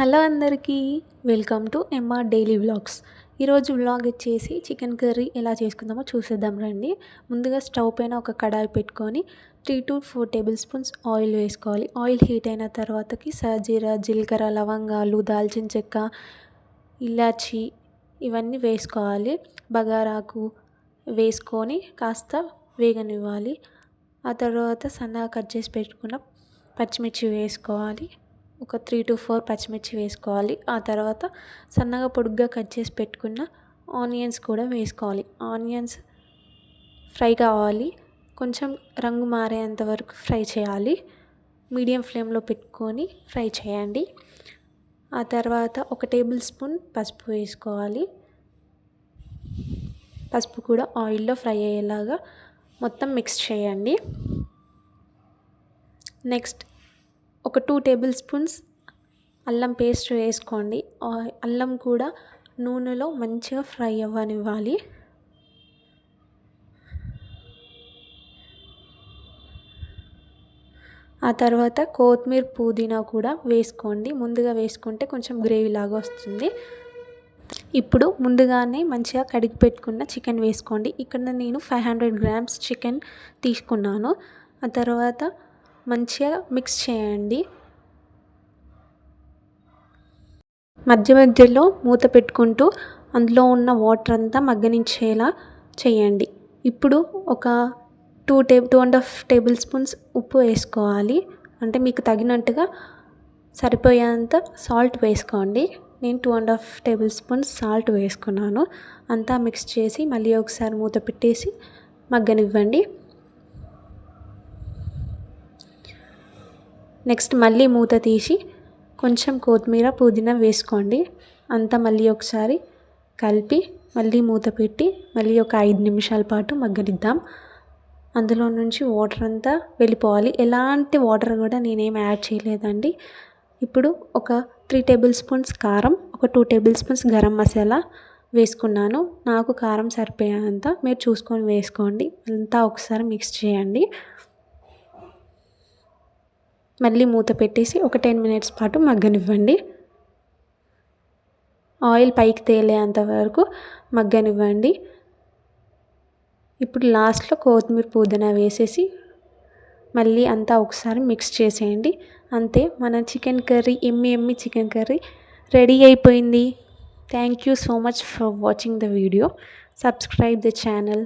Hello అందరికీ, welcome to MR daily vlogs. ఈరోజు vlog వచ్చేసి చికెన్ కర్రీ ఎలా చేసుకుందామో చూసేద్దాం రండి. ముందుగా స్టవ్ పైన ఒక కడాయి పెట్టుకొని 3 to 4 టేబుల్ స్పూన్స్ ఆయిల్ వేసుకోవాలి. ఆయిల్ హీట్ అయిన తర్వాతకి సాజీరా, జీలకర్ర, లవంగాలు, దాల్చిన చెక్క, ఇలాచి ఇవన్నీ వేసుకోవాలి. బగారాకు వేసుకొని కాస్త వేగనివ్వాలి. ఆ తర్వాత సన్నగా కట్ చేసి పెట్టుకున్న పచ్చిమిర్చి వేసుకోవాలి. ఒక 3 to 4 పచ్చిమిర్చి వేసుకోవాలి. ఆ తర్వాత సన్నగా పొడుగ్గా కట్ చేసి పెట్టుకున్న ఆనియన్స్ కూడా వేసుకోవాలి. ఆనియన్స్ ఫ్రై కావాలి, కొంచెం రంగు మారేంత వరకు ఫ్రై చేయాలి. మీడియం ఫ్లేమ్లో పెట్టుకొని ఫ్రై చేయండి. ఆ తర్వాత 1 టేబుల్ స్పూన్ పసుపు వేసుకోవాలి. పసుపు కూడా ఆయిల్లో ఫ్రై అయ్యేలాగా మొత్తం మిక్స్ చేయండి. నెక్స్ట్ ఒక 2 టేబుల్ స్పూన్స్ అల్లం పేస్ట్ వేసుకోండి. అల్లం కూడా నూనెలో మంచిగా ఫ్రై అవ్వనివ్వాలి. ఆ తర్వాత కొత్తిమీర, పుదీనా కూడా వేసుకోండి. ముందుగా వేసుకుంటే కొంచెం గ్రేవీ లాగా వస్తుంది. ఇప్పుడు ముందుగానే మంచిగా కడిగి పెట్టుకున్న చికెన్ వేసుకోండి. ఇక్కడ నేను 500 grams చికెన్ తీసుకున్నాను. ఆ తర్వాత మంచిగా మిక్స్ చేయండి. మధ్య మధ్యలో మూత పెట్టుకుంటూ అందులో ఉన్న వాటర్ అంతా మగ్గనించేలా చేయండి. ఇప్పుడు ఒక 2.5 టేబుల్ స్పూన్స్ ఉప్పు వేసుకోవాలి. అంటే మీకు తగినట్టుగా సరిపోయేంత సాల్ట్ వేసుకోండి. నేను 2.5 టేబుల్ స్పూన్స్ సాల్ట్ వేసుకున్నాను. అంతా మిక్స్ చేసి మళ్ళీ ఒకసారి మూత పెట్టేసి మగ్గనివ్వండి. నెక్స్ట్ మళ్ళీ మూత తీసి కొంచెం కొత్తిమీర, పుదీనా వేసుకోండి. అంతా మళ్ళీ ఒకసారి కలిపి మళ్ళీ మూత పెట్టి మళ్ళీ ఒక 5 నిమిషాల పాటు మగ్గనిద్దాం. అందులో నుంచి వాటర్ అంతా వెళ్ళిపోవాలి. ఎలాంటి వాటర్ కూడా నేనేం యాడ్ చేయలేదండి. ఇప్పుడు ఒక 3 టేబుల్ స్పూన్స్ కారం, ఒక 2 టేబుల్ స్పూన్స్ గరం మసాలా వేసుకున్నాను. నాకు కారం సరిపోయేంత మీరు చూసుకొని వేసుకోండి. అంతా ఒకసారి మిక్స్ చేయండి. మళ్ళీ మూత పెట్టేసి ఒక 10 minutes పాటు మగ్గనివ్వండి. ఆయిల్ పైకి తేలేంత వరకు మగ్గనివ్వండి. ఇప్పుడు లాస్ట్లో కొత్తిమీర, పుదీనా వేసేసి మళ్ళీ అంతా ఒకసారి మిక్స్ చేసేయండి. అంతే, మన చికెన్ కర్రీ, ఎమ్మి చికెన్ కర్రీ రెడీ అయిపోయింది. Thank you so much for watching the video. Subscribe the channel.